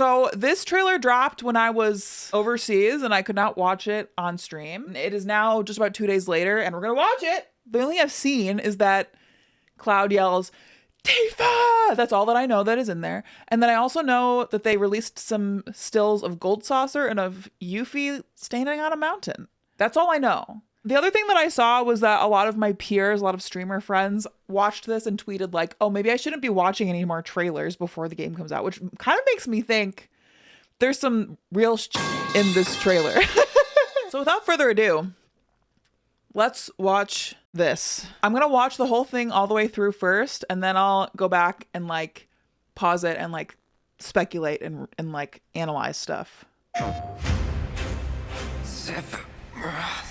So this trailer dropped when I was overseas and I could not watch it on stream. It is now just about 2 days later and we're gonna watch it. The only thing I've seen is that Cloud yells, Tifa! That's all that I know that is in there. And then I also know that they released some stills of Gold Saucer and of Yuffie standing on a mountain. That's all I know. The other thing that I saw was that a lot of my peers, a lot of streamer friends watched this and tweeted like, oh, maybe I shouldn't be watching any more trailers before the game comes out, which kind of makes me think there's some real in this trailer. So without further ado, let's watch this. I'm going to watch the whole thing all the way through first, and then I'll go back and like pause it and like speculate and like analyze stuff. Sephiroth.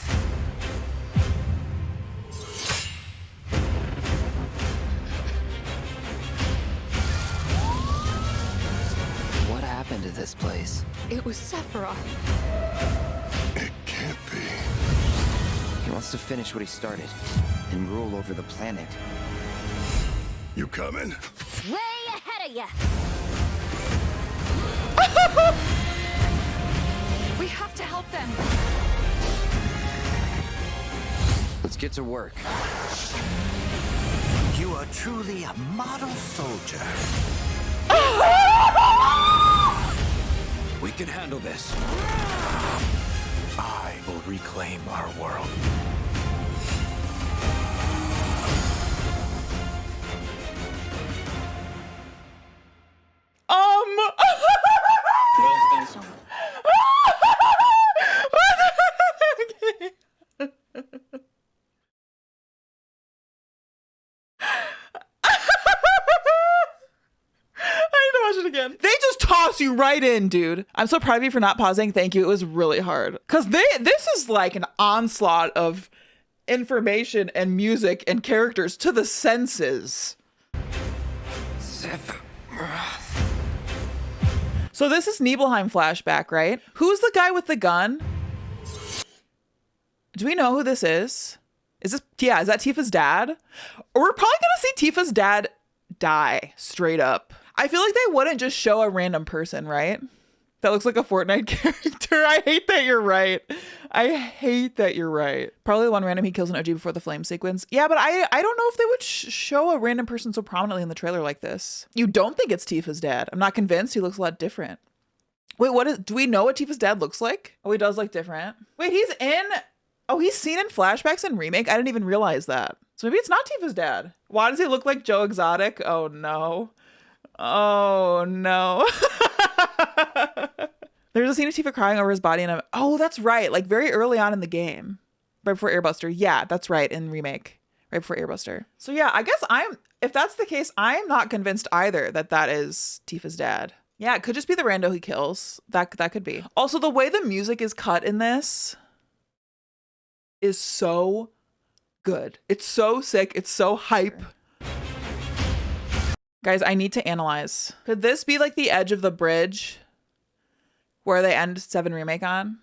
What happened to this place? It was Sephiroth. It can't be. He wants to finish what he started and rule over the planet. You coming? Way ahead of ya. We have to help them. Let's get to work. You are truly a model soldier. We can handle this. I will reclaim our world. Again. They just toss you right in, dude. I'm so proud of you for not pausing. Thank you. It was really hard. Because this is like an onslaught of information and music and characters to the senses. Sephiroth. So this is Nibelheim flashback, right? Who's the guy with the gun? Do we know who this is? Is that Tifa's dad? Or we're probably gonna see Tifa's dad die straight up. I feel like they wouldn't just show a random person, right? That looks like a Fortnite character. I hate that you're right. I hate that you're right. Probably one random he kills an OG before the flame sequence. Yeah, but I don't know if they would show a random person so prominently in the trailer like this. You don't think it's Tifa's dad? I'm not convinced. He looks a lot different. Wait, do we know what Tifa's dad looks like? Oh, he does look different. Wait, he's seen in flashbacks and remake? I didn't even realize that. So maybe it's not Tifa's dad. Why does he look like Joe Exotic? Oh no. Oh no. There's a scene of Tifa crying over his body and oh, that's right. Like very early on in the game. Right before Airbuster. Yeah, that's right. In remake. Right before Airbuster. So yeah, I guess if that's the case, I'm not convinced either that is Tifa's dad. Yeah, it could just be the rando he kills. That could be. Also, the way the music is cut in this is so good. It's so sick. It's so hype. Guys, I need to analyze. Could this be like the edge of the bridge where they end 7 Remake on?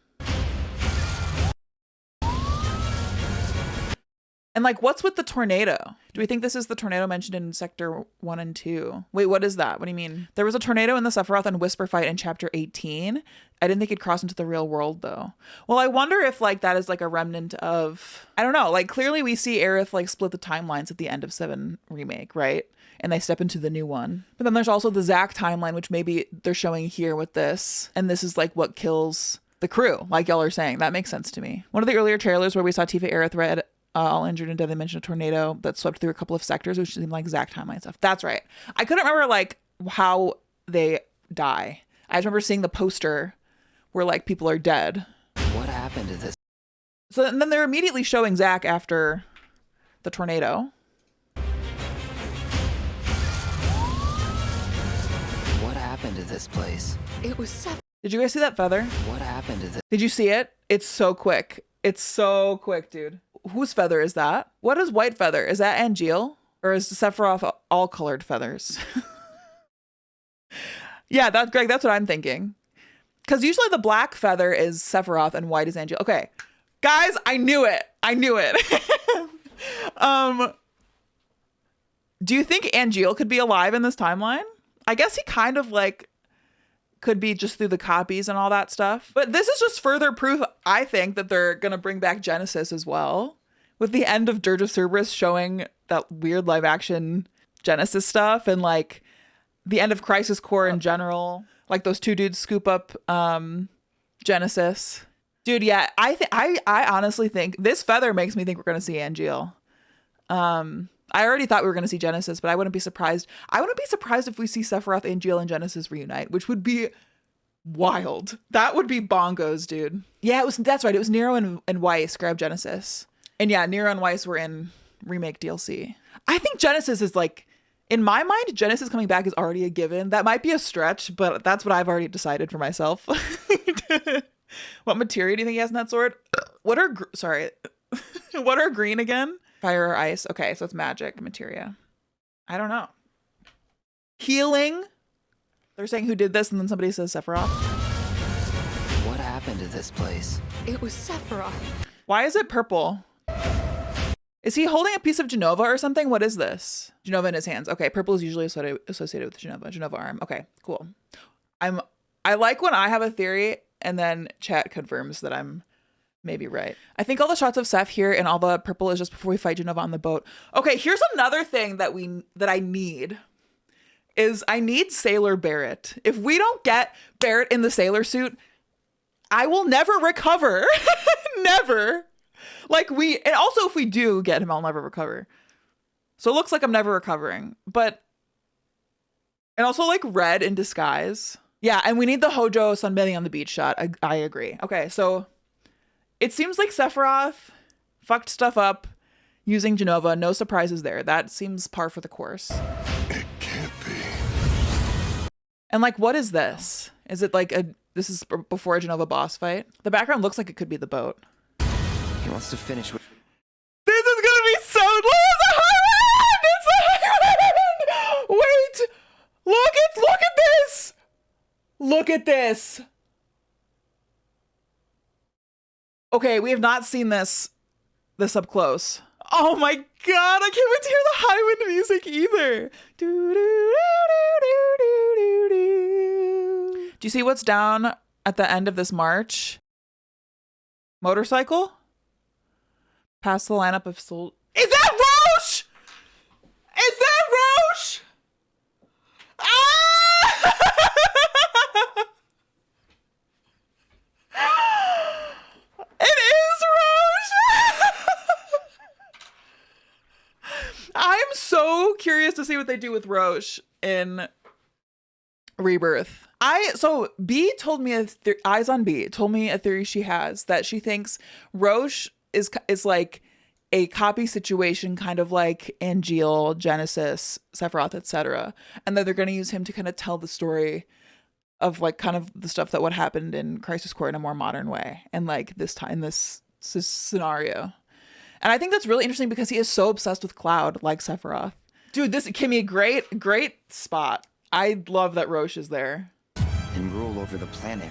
And like, what's with the tornado? Do we think this is the tornado mentioned in Sector 1 and 2? Wait, what is that? What do you mean? There was a tornado in the Sephiroth and Whisper fight in Chapter 18. I didn't think it'd cross into the real world though. Well, I wonder if like that is like a remnant of, I don't know, like clearly we see Aerith like split the timelines at the end of 7 Remake, right? And they step into the new one. But then there's also the Zack timeline, which maybe they're showing here with this. And this is like what kills the crew, like y'all are saying. That makes sense to me. One of the earlier trailers where we saw Tifa, Aerith, Red, all injured and dead, they mentioned a tornado that swept through a couple of sectors, which seemed like Zack timeline stuff. That's right. I couldn't remember like how they die. I just remember seeing the poster where like people are dead. What happened to this? So and then they're immediately showing Zack after the tornado. What happened to this place? It was Sephiroth. Did you guys see that feather? What happened to this? Did you see it? It's so quick. It's so quick, dude. Whose feather is that? What is white feather? Is that Angeal? Or is Sephiroth all colored feathers? Yeah, Greg, that's what I'm thinking. Because usually the black feather is Sephiroth and white is Angeal. Okay, guys, I knew it. I knew it. Do you think Angeal could be alive in this timeline? I guess he kind of like could be just through the copies and all that stuff. But this is just further proof, I think, that they're going to bring back Genesis as well. With the end of Dirge of Cerberus showing that weird live action Genesis stuff, and like the end of Crisis Core in general. Like those two dudes scoop up Genesis. Dude, yeah, I honestly think this feather makes me think we're going to see Angeal. I already thought we were going to see Genesis, but I wouldn't be surprised. I wouldn't be surprised if we see Sephiroth, Angeal, and Genesis reunite, which would be wild. That would be bongos, dude. Yeah, that's right. It was Nero and Weiss grab Genesis. And yeah, Nero and Weiss were in remake DLC. I think Genesis is like, in my mind, Genesis coming back is already a given. That might be a stretch, but that's what I've already decided for myself. What materia do you think he has in that sword? What are green again? Fire or ice? Okay, so it's magic materia. I don't know. Healing. They're saying who did this, and then somebody says Sephiroth. What happened to this place? It was Sephiroth. Why is it purple? Is he holding a piece of jenova or something? What is this? Jenova in his hands. Okay, purple is usually associated with jenova. Jenova arm. Okay, cool. I like when I have a theory and then chat confirms that I'm maybe right. I think all the shots of Seph here and all the purple is just before we fight Jenova on the boat. Okay, here's another thing that I need. I need Sailor Barrett. If we don't get Barrett in the sailor suit, I will never recover. Never. And also if we do get him, I'll never recover. So it looks like I'm never recovering. And also like red in disguise. Yeah, and we need the Hojo sunbathing on the beach shot. I agree. Okay, so it seems like Sephiroth fucked stuff up using Jenova. No surprises there. That seems par for the course. It can't be. And like, what is this? Is it like this is before a Jenova boss fight? The background looks like it could be the boat. He wants to finish with... This is gonna be so... It's a highwind! It's a highwind! Wait! Look at this! Look at this! Okay, we have not seen this up close. Oh my god, I can't wait to hear the highwind music either. Do you see what's down at the end of this march? Motorcycle? Past the lineup of soul. Is that Roche? Is that Roche? Ah! It is Roche. I'm so curious to see what they do with Roche in Rebirth. B told me Eyes on B told me a theory she has that she thinks Roche is like a copy situation, kind of like Angeal, Genesis, Sephiroth, etc., and that they're going to use him to kind of tell the story of like kind of the stuff that would happened in Crisis Core in a more modern way, and like this scenario. And I think that's really interesting because he is so obsessed with Cloud, like Sephiroth. Dude, this Kimmy, great spot. I love that Roche is there. And rule over the planet.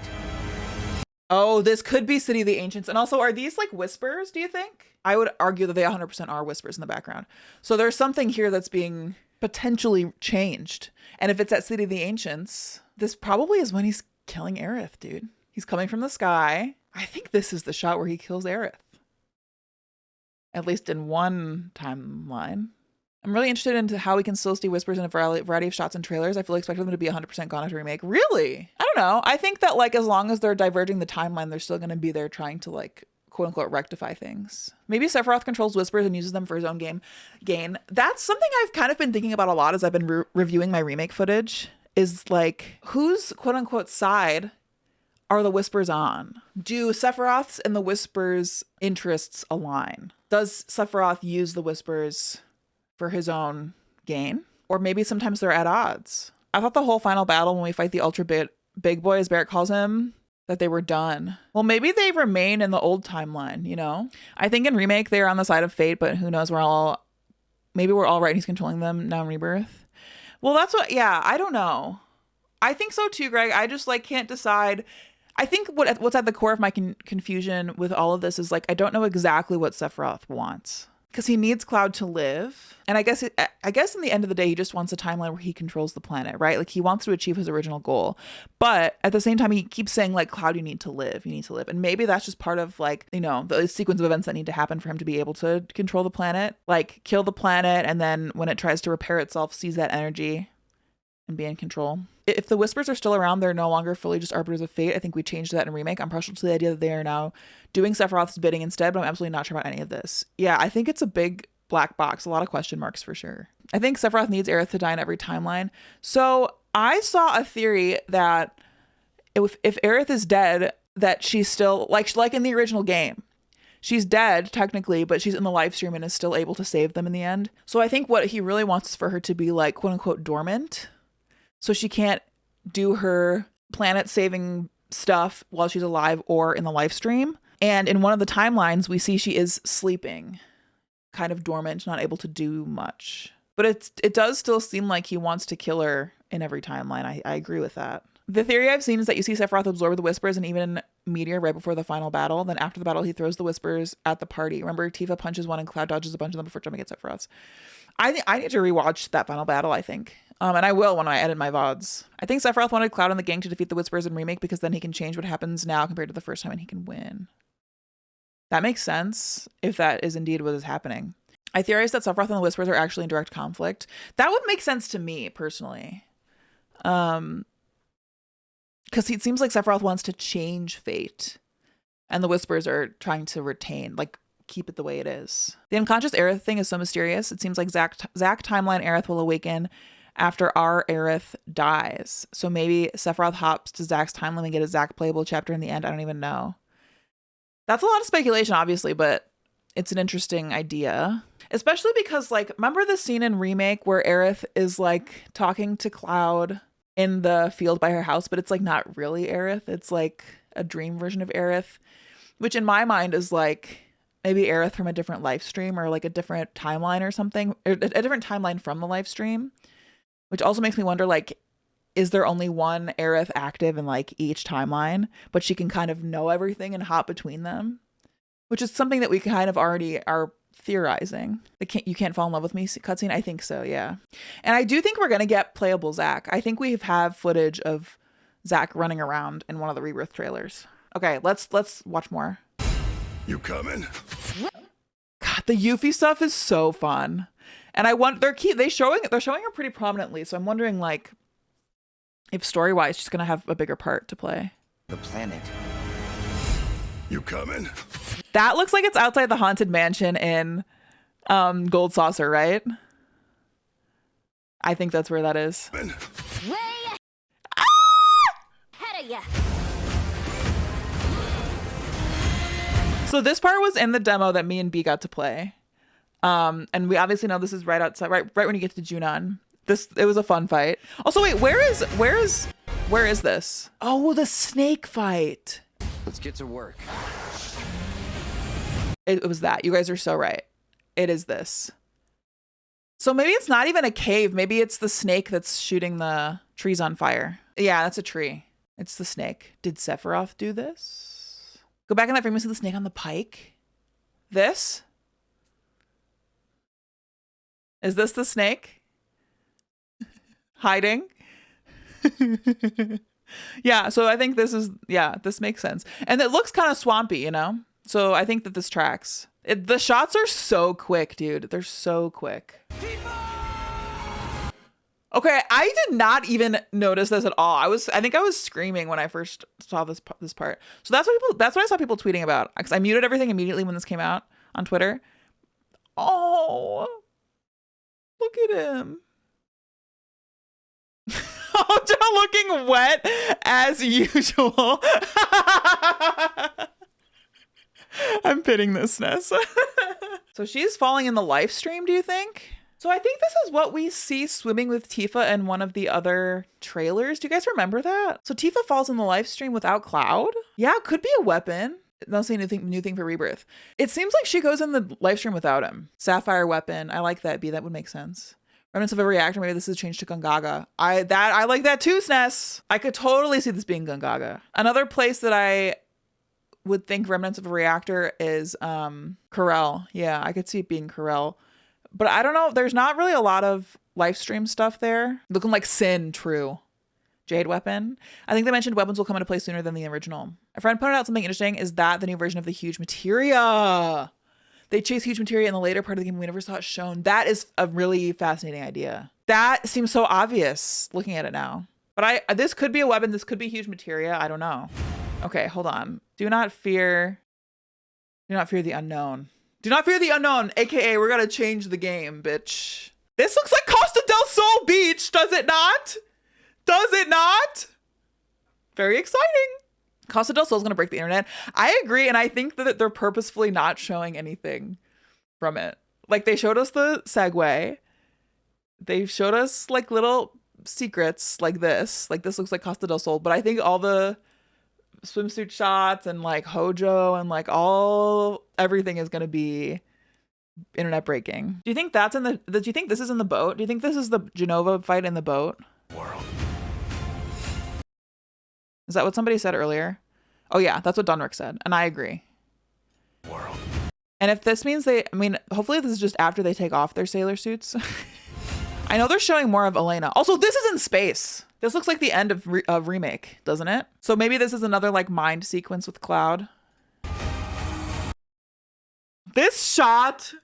Oh, this could be City of the Ancients. And also, are these like whispers, do you think? I would argue that they 100% are whispers in the background. So there's something here that's being potentially changed. And if it's at City of the Ancients, this probably is when he's killing Aerith, dude. He's coming from the sky. I think this is the shot where he kills Aerith. At least in one timeline. I'm really interested into how we can still see whispers in a variety of shots and trailers. I fully expect them to be 100% gone after remake. Really? I don't know. I think that like as long as they're diverging the timeline, they're still going to be there trying to like quote unquote rectify things. Maybe Sephiroth controls whispers and uses them for his own gain. That's something I've kind of been thinking about a lot as I've been reviewing my remake footage, is like whose quote unquote side are the whispers on? Do Sephiroth's and the whispers' interests align? Does Sephiroth use the whispers for his own gain? Or maybe sometimes they're at odds. I thought the whole final battle when we fight the ultra big boy, as Barrett calls him, that they were done. Well, maybe they remain in the old timeline, you know? I think in remake they're on the side of fate, but who knows, maybe we're all right and he's controlling them now in Rebirth. Well, I don't know. I think so too, Greg. I just like can't decide. I think what's at the core of my confusion with all of this is like, I don't know exactly what Sephiroth wants. because he needs Cloud to live. And I guess in the end of the day, he just wants a timeline where he controls the planet, right? Like he wants to achieve his original goal. But at the same time, he keeps saying like, Cloud, you need to live. You need to live. And maybe that's just part of like, you know, the sequence of events that need to happen for him to be able to control the planet. Like kill the planet. And then when it tries to repair itself, seize that energy and be in control. If the Whispers are still around, they're no longer fully just arbiters of fate. I think we changed that in Remake. I'm partial to the idea that they are now doing Sephiroth's bidding instead, but I'm absolutely not sure about any of this. Yeah, I think it's a big black box, a lot of question marks for sure. I think Sephiroth needs Aerith to die in every timeline. So I saw a theory that if Aerith is dead, that she's still, like in the original game, she's dead technically, but she's in the live stream and is still able to save them in the end. So I think what he really wants is for her to be like, quote unquote, dormant. So she can't do her planet saving stuff while she's alive or in the live stream. And in one of the timelines, we see she is sleeping, kind of dormant, not able to do much. But it does still seem like he wants to kill her in every timeline. I agree with that. The theory I've seen is that you see Sephiroth absorb the Whispers and even Meteor right before the final battle. Then after the battle, he throws the Whispers at the party. Remember, Tifa punches one and Cloud dodges a bunch of them before jumping at Sephiroth. I need to rewatch that final battle, I think. And I will when I edit my VODs. I think Sephiroth wanted Cloud and the gang to defeat the Whispers in Remake because then he can change what happens now compared to the first time and he can win. That makes sense if that is indeed what is happening. I theorize that Sephiroth and the Whispers are actually in direct conflict. That would make sense to me personally. Because it seems like Sephiroth wants to change fate and the Whispers are trying to retain, like, keep it the way it is. The unconscious Aerith thing is so mysterious. It seems like Zack timeline Aerith will awaken after our Aerith dies. So maybe Sephiroth hops to Zack's timeline and get a Zack playable chapter in the end. I don't even know. That's a lot of speculation, obviously, but it's an interesting idea. Especially because, like, remember the scene in Remake where Aerith is, like, talking to Cloud in the field by her house, but it's, like, not really Aerith. It's, like, a dream version of Aerith, which in my mind is, like, maybe Aerith from a different live stream or, like, a different timeline or something. Or a different timeline from the live stream, which also makes me wonder, like, is there only one Aerith active in, like, each timeline, but she can kind of know everything and hop between them? Which is something that we kind of already are theorizing. The You Can't Fall in Love with Me cutscene? I think so, yeah. And I do think we're going to get playable Zack. I think we have footage of Zack running around in one of the Rebirth trailers. Okay, let's watch more. You coming? God, the Yuffie stuff is so fun. And I want they're showing her pretty prominently, so I'm wondering, like, if story-wise she's going to have a bigger part to play. The planet. You coming? That looks like it's outside the haunted mansion in Gold Saucer, right? I think that's where that is. Way ahead of ya. So this part was in the demo that me and B got to play. And we obviously know this is right outside, right when you get to Junon. It was a fun fight. Also, wait, where is this? Oh, the snake fight. Let's get to work. It was that. You guys are so right. It is this. So maybe it's not even a cave. Maybe it's the snake that's shooting the trees on fire. Yeah, that's a tree. It's the snake. Did Sephiroth do this? Go back in that frame and see the snake on the pike. This? Is this the snake? Hiding? Yeah, so I think this makes sense. And it looks kind of swampy, you know? So I think that this tracks. The shots are so quick, dude. They're so quick. Okay, I did not even notice this at all. I think I was screaming when I first saw this part. So that's what I saw people tweeting about. Because I muted everything immediately when this came out on Twitter. Oh, look at him. Just looking wet as usual. I'm pitting this, Ness. So she's falling in the live stream, do you think? So I think this is what we see swimming with Tifa in one of the other trailers. Do you guys remember that? So Tifa falls in the live stream without Cloud. Yeah, it could be a weapon. That's a new thing for Rebirth. It seems like she goes in the live stream without him. Sapphire weapon. I like that. That would make sense. Remnants of a reactor. Maybe this is changed to Gungaga. I like that too, SNES. I could totally see this being Gungaga. Another place that I would think remnants of a reactor is Corel. Yeah, I could see it being Corel. But I don't know. There's not really a lot of live stream stuff there. Looking like Sin, true. Jade weapon. I think they mentioned weapons will come into play sooner than the original. A friend pointed out something interesting is that the new version of the huge materia. They chase huge materia in the later part of the game. We never saw it shown. That is a really fascinating idea. That seems so obvious looking at it now. But this could be a weapon. This could be huge materia. I don't know. Okay, hold on. Do not fear the unknown. Do not fear the unknown, aka we're gonna change the game, bitch. This looks like Costa del Sol Beach, does it not? Does it not? Very exciting. Costa del Sol is gonna break the internet. I agree, and I think that they're purposefully not showing anything from it. Like, they showed us the segue. They showed us like little secrets like this. Like, this looks like Costa del Sol, but I think all the swimsuit shots and like Hojo and like everything is gonna be internet breaking. Do you think that's do you think this is in the boat? Do you think this is the Jenova fight in the boat? World. Is that what somebody said earlier? Oh yeah, that's what Dunrick said, and I agree. World. And if this means hopefully this is just after they take off their sailor suits. I know they're showing more of Elena. Also, this is in space. This looks like the end of Remake, doesn't it? So maybe this is another like mind sequence with Cloud. This shot.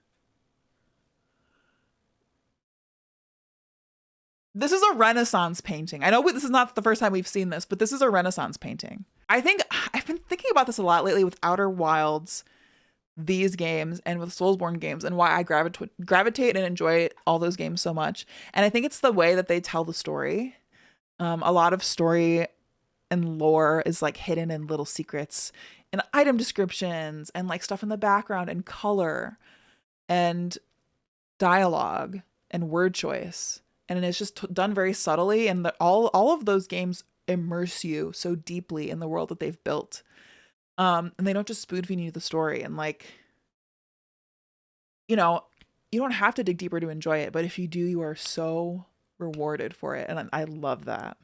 This is a Renaissance painting. I know this is not the first time we've seen this, but this is a Renaissance painting. I think I've been thinking about this a lot lately with Outer Wilds, these games, and with Soulsborne games, and why I gravitate and enjoy all those games so much. And I think it's the way that they tell the story. A lot of story and lore is like hidden in little secrets and item descriptions and like stuff in the background and color and dialogue and word choice. And it's just done very subtly. And all of those games immerse you so deeply in the world that they've built. And they don't just spoon feed you the story. And like, you know, you don't have to dig deeper to enjoy it. But if you do, you are so rewarded for it. And I love that.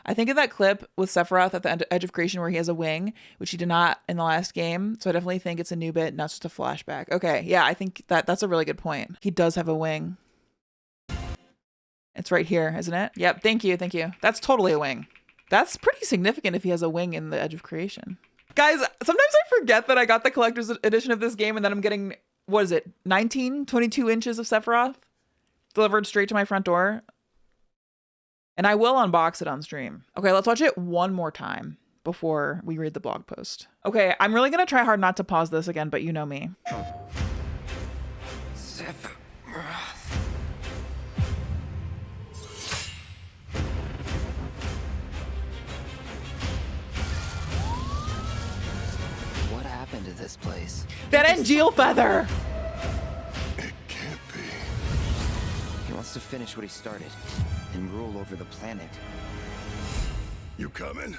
I think of that clip with Sephiroth at the edge of creation where he has a wing, which he did not in the last game. So I definitely think it's a new bit, not just a flashback. Okay, yeah, I think that's a really good point. He does have a wing. It's right here, isn't it? Yep, thank you. That's totally a wing. That's pretty significant if he has a wing in the edge of creation. Guys, sometimes I forget that I got the collector's edition of this game and then I'm getting, 22 inches of Sephiroth delivered straight to my front door. And I will unbox it on stream. Okay, let's watch it one more time before we read the blog post. Okay, I'm really gonna try hard not to pause this again, but you know me. Sephiroth. What happened to this place? That Angeal feather! It can't be. He wants to finish what he started and rule over the planet. You coming?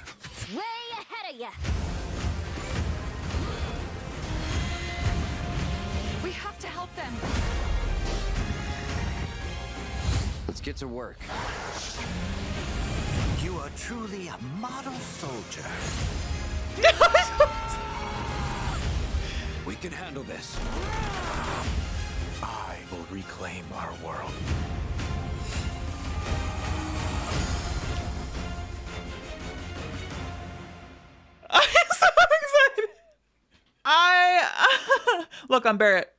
Way ahead of ya! We have to help them. Let's get to work. You are truly a model soldier. We can handle this. I will reclaim our world. I'm so excited. Look, I'm Barrett.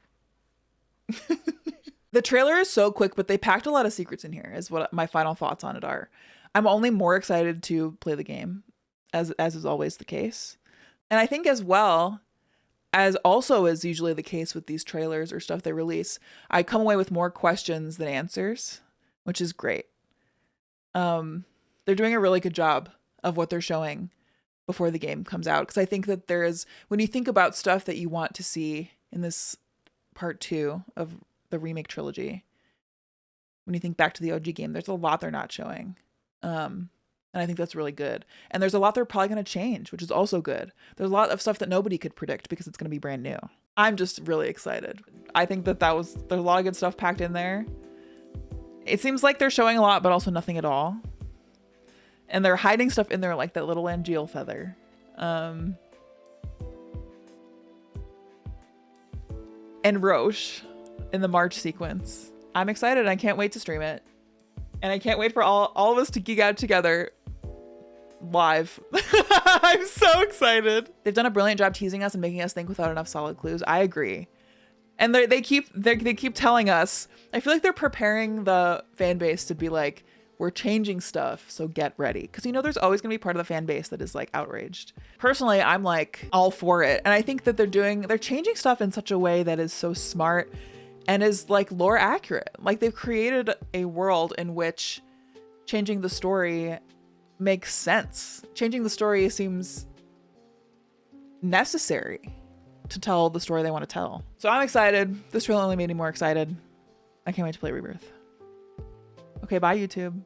The trailer is so quick, but they packed a lot of secrets in here is what my final thoughts on it are. I'm only more excited to play the game, as is always the case. And I think as well, as also is usually the case with these trailers or stuff they release, I come away with more questions than answers, which is great. They're doing a really good job of what they're showing before the game comes out. Because I think that there is, when you think about stuff that you want to see in this part 2 of the remake trilogy, when you think back to the OG game, there's a lot they're not showing. And I think that's really good. And there's a lot they're probably going to change, which is also good. There's a lot of stuff that nobody could predict because it's going to be brand new. I'm just really excited. I think there's a lot of good stuff packed in there. It seems like they're showing a lot, but also nothing at all. And they're hiding stuff in there like that little Angeal feather. and Roche in the march sequence. I'm excited. I can't wait to stream it. And I can't wait for all of us to geek out together live. I'm so excited. They've done a brilliant job teasing us and making us think without enough solid clues. I agree. And they keep telling us, I feel like they're preparing the fan base to be like, we're changing stuff, so get ready. Because you know there's always gonna be part of the fan base that is like outraged. Personally, I'm like all for it. And I think that they're changing stuff in such a way that is so smart and is like lore accurate. Like they've created a world in which changing the story makes sense. Changing the story seems necessary to tell the story they want to tell. So I'm excited. This trailer only made me more excited. I can't wait to play Rebirth. Okay, bye YouTube.